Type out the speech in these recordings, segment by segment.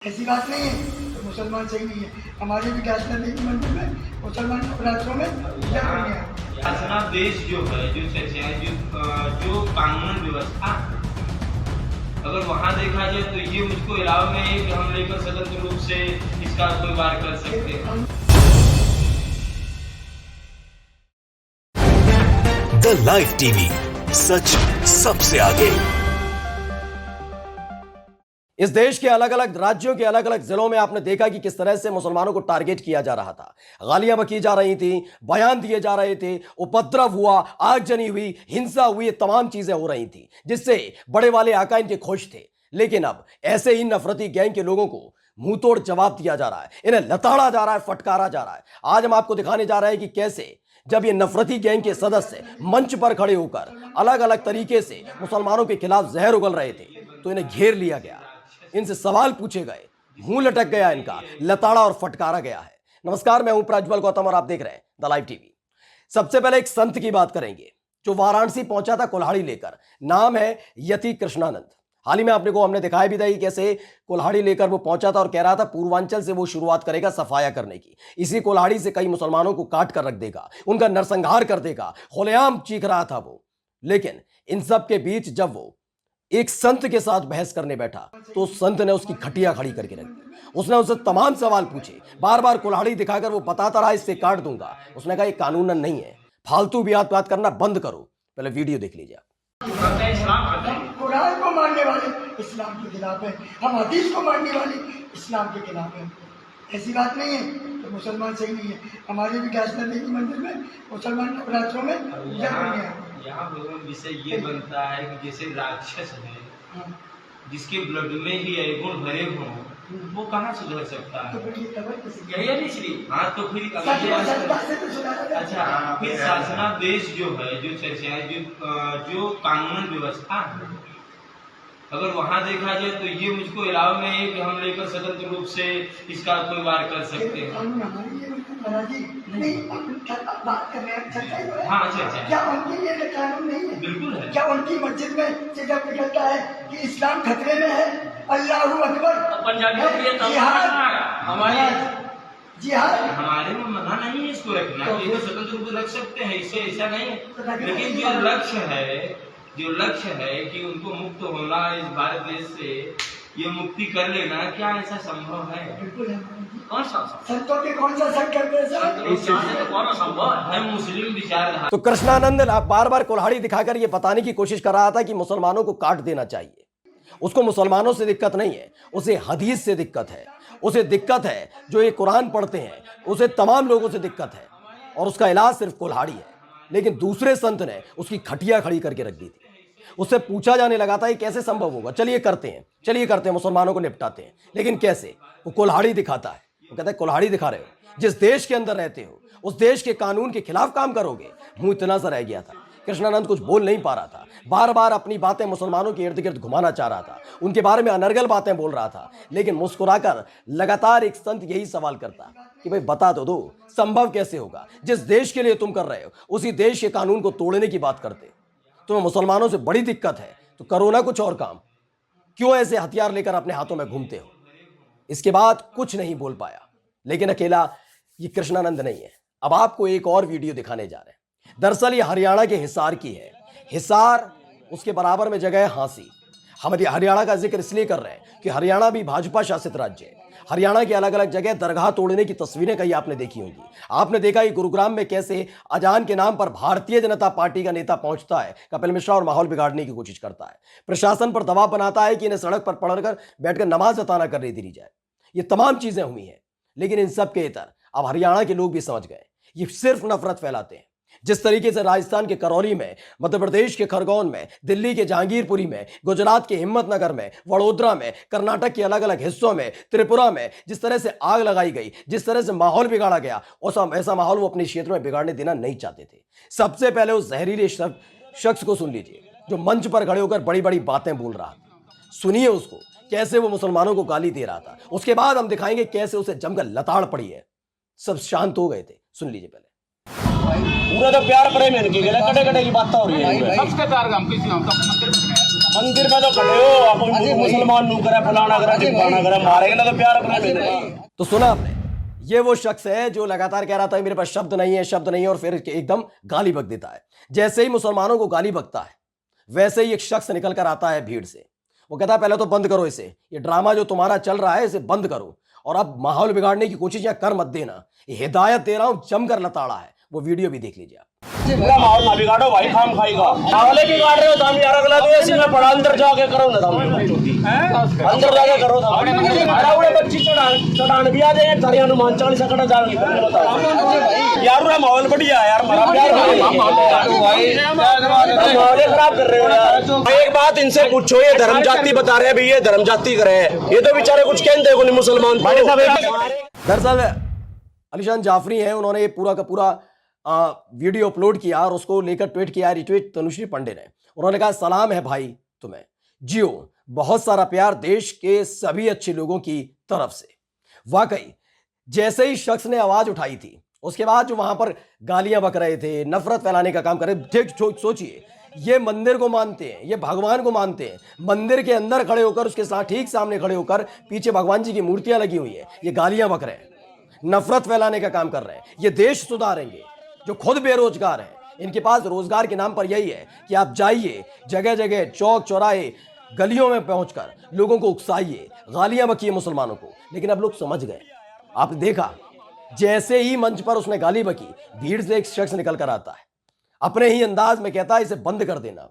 ऐसी बात नहीं है तो मुसलमान सही नहीं है। हमारे भी राजनीतिक मंदिर में मुसलमान राज्यों में अपना देश जो है, जो चर्चा है, जो कानून व्यवस्था, अगर वहाँ देखा जाए तो ये मुझको अलावा में है कि हम लेकर स्वतंत्र रूप से इसका कोई वार कर सकते हैं। द लाइव टीवी, सच सबसे आगे। इस देश के अलग अलग राज्यों के अलग अलग जिलों में आपने देखा कि किस तरह से मुसलमानों को टारगेट किया जा रहा था, गालियां बकी जा रही थी, बयान दिए जा रहे थे, उपद्रव हुआ, आगजनी हुई, हिंसा हुई, तमाम चीजें हो रही थी जिससे बड़े वाले आका इनके खुश थे। लेकिन अब ऐसे ही नफरती गैंग के लोगों को मुंह तोड़ जवाब दिया जा रहा है, इन्हें लताड़ा जा रहा है, फटकारा जा रहा है। आज हम आपको दिखाने जा रहे हैं कि कैसे जब ये नफरती गैंग के सदस्य मंच पर खड़े होकर अलग अलग तरीके से मुसलमानों के खिलाफ जहर उगल रहे थे तो इन्हें घेर लिया गया, इनसे सवाल पूछे गए, मुंह लटक गया इनका, लताड़ा और फटकारा गया है। नमस्कार, मैं हूं प्रज्वल गौतम और आप देख रहे हैं द लाइव टीवी। सबसे पहले एक संत की बात करेंगे जो वाराणसी पहुंचा था कुल्हाड़ी लेकर। नाम है यति कृष्णानंद। हाल ही में आपने को हमने दिखाया भी था कि कैसे कुल्हाड़ी लेकर वो पहुंचा था और कह रहा था पूर्वांचल से वो शुरुआत करेगा सफाया करने की। इसी कुल्हाड़ी से कई मुसलमानों को काट कर रख देगा, उनका नरसंहार कर देगा, खुलेआम चीख रहा था वो। लेकिन इन सब के बीच जब वो एक संत के साथ बहस करने बैठा तो संत ने उसकी खटिया खड़ी करके रख दी। उसने उससे तमाम सवाल पूछे, बार बार कुल्हाड़ी दिखाकर वो बताता रहा इससे काट दूंगा। उसने कहा ये कानूनन नहीं है, फालतू बात करना बंद करो। पहले वीडियो देख लीजिए। हम कुरान को मानने वाले इस्लाम के खिलाफ है, हम हदीस को मानने वाले इस्लाम के खिलाफ है। ऐसी बात नहीं है तो मुसलमान सही नहीं है। हमारे भी राजनीतिक मंदिर में मुसलमान राज्यों में यहाँ विषय ये बनता है कि जैसे राक्षस है जिसके ब्लड में ही अवगुण भरे हों, वो कहाँ सुधर सकता है? हाँ तो फिर अच्छा, फिर शासनादेश जो है, जो चर्चा है, जो कानून व्यवस्था है, अगर वहाँ देखा जाए तो ये मुझको अलावा में है कि हम लेकर स्वतंत्र रूप से इसका कोई वार कर सकते हैं। हाँ अच्छा, क्या उनके लिए कानून नहीं है? बिल्कुल है। क्या उनकी मस्जिद में जब निकलता है कि इस्लाम खतरे में है, अल्लाहू अकबर, जिहाद हमारे में मना नहीं है इसको रखना, ये तो स्वतंत्र रूप से रख सकते हैं, इससे ऐसा नहीं है। लेकिन जो लक्ष्य है कि उनको मुक्त होना इस भारत देश से, ये मुक्ति कर लेना, क्या ऐसा संभव है? बिल्कुल है। कौन सा संतों के कौन सा संत करते हैं? संभव है मुस्लिम विचारधारा। तो कृष्णानंद बार बार कुल्हाड़ी दिखाकर ये बताने की कोशिश कर रहा था कि मुसलमानों को काट देना चाहिए। उसको मुसलमानों से दिक्कत नहीं है, उसे हदीस से दिक्कत है। उसे दिक्कत है जो ये कुरान पढ़ते हैं, उसे तमाम लोगों से दिक्कत है और उसका इलाज सिर्फ कुल्हाड़ी है। लेकिन दूसरे संत ने उसकी खटिया खड़ी करके रख दी थी। उससे पूछा जाने लगा था ये कैसे संभव होगा, चलिए करते हैं, मुसलमानों को निपटाते हैं। लेकिन कैसे? वो कुल्हाड़ी दिखाता है। वो कहता है कुल्हाड़ी दिखा रहे हो, जिस देश के अंदर रहते हो उस देश के कानून के खिलाफ काम करोगे। मुंह इतना सा रह गया था, कृष्णानंद कुछ बोल नहीं पा रहा था। बार बार अपनी बातें मुसलमानों के इर्द गिर्द घुमाना चाह रहा था, उनके बारे में अनर्गल बातें बोल रहा था। लेकिन मुस्कुराकर लगातार एक संत यही सवाल करता कि भाई बता तो दो, संभव कैसे होगा? जिस देश के लिए तुम कर रहे हो उसी देश के कानून को तोड़ने की बात करते। तुम्हें मुसलमानों से बड़ी दिक्कत है तो करो ना कुछ और काम, क्यों ऐसे हथियार लेकर अपने हाथों में घूमते हो? इसके बाद कुछ नहीं बोल पाया। लेकिन अकेला ये कृष्णानंद नहीं है, अब आपको एक और वीडियो दिखाने जा रहे हैं। दरअसल ये हरियाणा के हिसार की है। हिसार, उसके बराबर में जगह है हांसी। हम हरियाणा का जिक्र इसलिए कर रहे हैं कि हरियाणा भी भाजपा शासित राज्य है। हरियाणा के अलग अलग जगह दरगाह तोड़ने की तस्वीरें कहीं आपने देखी होंगी। आपने देखा कि गुरुग्राम में कैसे अजान के नाम पर भारतीय जनता पार्टी का नेता पहुंचता है, कपिल मिश्रा, और माहौल बिगाड़ने की कोशिश करता है, प्रशासन पर दबाव बनाता है कि इन्हें सड़क पर पढ़कर बैठकर नमाज अता न करने दी जाए। ये तमाम चीजें हुई हैं। लेकिन इन सब के इतर अब हरियाणा के लोग भी समझ गए, ये सिर्फ नफरत फैलाते हैं। जिस तरीके से राजस्थान के करौली में, मध्य प्रदेश के खरगोन में, दिल्ली के जहांगीरपुरी में, गुजरात के हिम्मतनगर में, वडोदरा में, कर्नाटक के अलग अलग हिस्सों में, त्रिपुरा में जिस तरह से आग लगाई गई, जिस तरह से माहौल बिगाड़ा गया, ऐसा माहौल वो अपने क्षेत्र में बिगाड़ने देना नहीं चाहते थे। सबसे पहले उस जहरीले शख्स को सुन लीजिए जो मंच पर खड़े होकर बड़ी बड़ी बातें बोल रहा था। सुनिए उसको, कैसे वो मुसलमानों को गाली दे रहा था। उसके बाद हम दिखाएंगे कैसे उसे जमकर लताड़ पड़ी है। सब शांत हो गए थे। सुन लीजिए पहले। पूरा तो प्यार प्रेम इनके गले कटे कटे की बात हो रही है। सबसे प्यार हम किसी हम मंदिर मंदिर में तो खड़े हो, आप मुसलमान नू करे, फलाना करे, ढिमकाना करे, मारेंगे ना तो प्यार अपने। तो सुना आपने, ये वो शख्स है जो लगातार कह रहा था मेरे पास शब्द नहीं है, शब्द नहीं है, और फिर एकदम गाली बक देता है। जैसे ही मुसलमानों को गाली बकता है वैसे ही एक शख्स निकल कर आता है भीड़ से, वो कहता है पहले तो बंद करो इसे, ये ड्रामा जो तुम्हारा चल रहा है इसे बंद करो, और अब माहौल बिगाड़ने की कोशिश या कर मत देना, ये हिदायत दे रहा हूं, जमकर लताड़ा है। वो वीडियो भी देख लीजिए आप। पूरा माहौल ना बिगाड़ो भाई, खाम खाएगा चावले बिगाड़ रहे हो तुम यार, अगला तो ऐसे में बड़ा अंदर जाके करो ना, अंदर जाके करो था बड़े बच्ची चढ़ान भी आ जाए सारे हनुमान चालीसा कटा जाएंगे, बताओ यार पूरा माहौल बढ़िया यार, हमारा प्यार माहौल खराब कर रहे हो यार। एक बात इनसे पूछो, ये धर्म जाति बता रहे हैं भाई, ये धर्म जाति करे, ये तो बेचारे कुछ कहते हैं मुसलमान। दरअसल अलीशान जाफरी हैं, उन्होंने ये पूरा का पूरा वीडियो अपलोड किया और उसको लेकर ट्वीट किया, रिट्वीट तनुश्री पांडे ने। उन्होंने कहा सलाम है भाई तुम्हें, जियो, बहुत सारा प्यार देश के सभी अच्छे लोगों की तरफ से। वाकई जैसे ही शख्स ने आवाज उठाई थी उसके बाद जो वहां पर गालियां बक रहे थे, नफरत फैलाने का काम कर रहे थे, सोचिए ये मंदिर को मानते हैं, ये भगवान को मानते हैं, मंदिर के अंदर खड़े होकर उसके साथ ठीक सामने खड़े होकर पीछे भगवान जी की मूर्तियां लगी हुई है, ये गालियां बक रहे हैं, नफरत फैलाने का काम कर रहे हैं। ये देश सुधारेंगे जो खुद बेरोजगार हैं, इनके पास रोजगार के नाम पर यही है कि आप जाइए जगह जगह चौक चौराहे गलियों में पहुंचकर लोगों को उकसाइए, गालियां बकिए मुसलमानों को। लेकिन अब लोग समझ गए, आपने देखा जैसे ही मंच पर उसने गाली बकी, भीड़ से एक शख्स निकल कर आता है, अपने ही अंदाज में कहता है इसे बंद कर देना,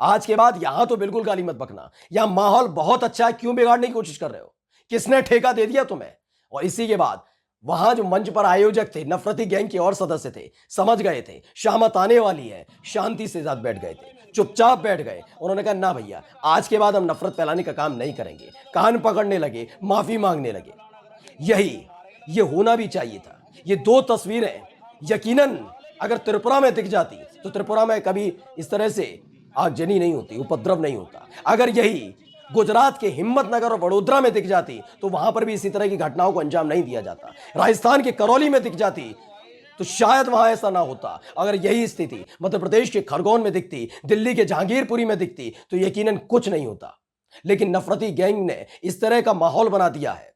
आज के बाद यहां तो बिल्कुल गाली मत बकना, यहां माहौल बहुत अच्छा है, क्यों बिगाड़ने की कोशिश कर रहे हो, किसने ठेका दे दिया तुम्हें। और इसी के बाद वहां जो मंच पर आयोजक थे, नफरती गैंग के और सदस्य थे, समझ गए थे शामत आने वाली है, शांति से साथ बैठ गए थे, चुपचाप बैठ गए। उन्होंने कहा ना भैया, आज के बाद हम नफरत फैलाने का काम नहीं करेंगे, कान पकड़ने लगे, माफी मांगने लगे। यही ये होना भी चाहिए था। ये दो तस्वीरें यकीनन अगर त्रिपुरा में दिख जाती तो त्रिपुरा में कभी इस तरह से आगजनी नहीं होती, उपद्रव नहीं होता। अगर यही गुजरात के हिम्मतनगर और वडोदरा में दिख जाती तो वहां पर भी इसी तरह की घटनाओं को अंजाम नहीं दिया जाता। राजस्थान के करौली में दिख जाती तो शायद वहां ऐसा ना होता। अगर यही स्थिति मध्य प्रदेश के खरगोन में दिखती, दिल्ली के जहांगीरपुरी में दिखती तो यकीनन कुछ नहीं होता। लेकिन नफरती गैंग ने इस तरह का माहौल बना दिया है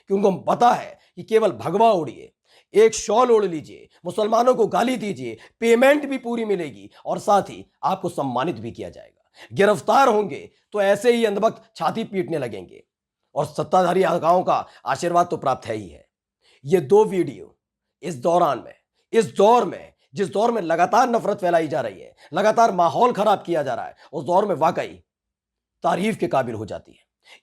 कि उनको पता है कि केवल भगवा उड़िए, एक शॉल ओढ़ लीजिए, मुसलमानों को गाली दीजिए, पेमेंट भी पूरी मिलेगी और साथ ही आपको सम्मानित भी किया जाएगा। गिरफ्तार होंगे तो ऐसे ही अंधभक्त छाती पीटने लगेंगे और सत्ताधारी आकाओं का आशीर्वाद तो प्राप्त है ही है। ये दो वीडियो इस दौरान में, इस दौर में, जिस दौर में लगातार नफरत फैलाई जा रही है, लगातार माहौल खराब किया जा रहा है, उस दौर में वाकई तारीफ के काबिल हो जाती है।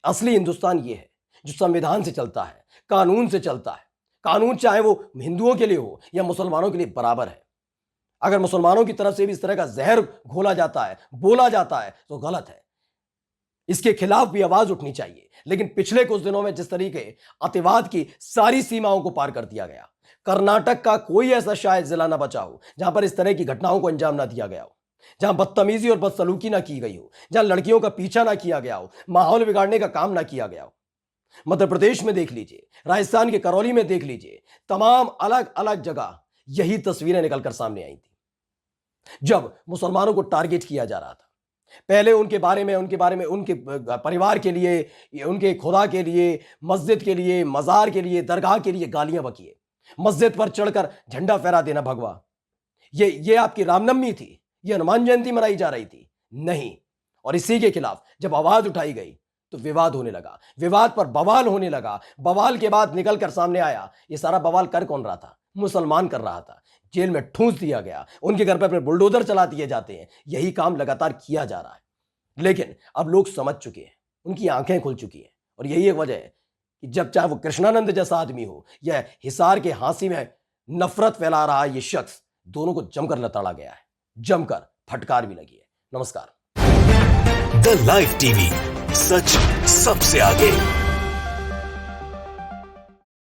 असली हिंदुस्तान ये है जो संविधान से चलता है, कानून से चलता है। कानून चाहे वो हिंदुओं के लिए हो या मुसलमानों के लिए बराबर है। अगर मुसलमानों की तरफ से भी इस तरह का जहर घोला जाता है, बोला जाता है तो गलत है, इसके खिलाफ भी आवाज उठनी चाहिए। लेकिन पिछले कुछ दिनों में जिस तरीके अतिवाद की सारी सीमाओं को पार कर दिया गया, कर्नाटक का कोई ऐसा शायद जिला ना बचा हो जहां पर इस तरह की घटनाओं को अंजाम ना दिया गया हो, जहां बदतमीजी और बदसलूकी ना की गई हो, जहां लड़कियों का पीछा ना किया गया हो, माहौल बिगाड़ने का काम ना किया गया हो। मध्य प्रदेश में देख लीजिए, राजस्थान के करौली में देख लीजिए, तमाम अलग अलग जगह यही तस्वीरें निकलकर सामने आई थी जब मुसलमानों को टारगेट किया जा रहा था। पहले उनके बारे में उनके परिवार के लिए, उनके खुदा के लिए, मस्जिद के लिए, मजार के लिए, दरगाह के लिए गालियां बकिए, मस्जिद पर चढ़कर झंडा फहरा देना भगवा, ये आपकी रामनवमी थी, ये हनुमान जयंती मनाई जा रही थी, नहीं। और इसी के खिलाफ जब आवाज उठाई गई तो विवाद होने लगा, विवाद पर बवाल होने लगा। बवाल के बाद निकलकर सामने आया, ये सारा बवाल कर कौन रहा था? मुसलमान कर रहा था। जेल में ठूंस दिया गया, उनके घर पर बुलडोजर चला दिए जाते हैं, यही काम लगातार किया जा रहा है। लेकिन अब लोग समझ चुके हैं, उनकी आंखें खुल चुकी हैं, और यही एक वजह है कि जब चाहे वो कृष्णानंद जैसा आदमी हो या हिसार के हांसी में नफरत फैला रहा है ये शख्स, दोनों को जमकर लताड़ा गया है, जमकर फटकार भी लगी है। नमस्कार। द लाइव टीवी, सच सबसे आगे।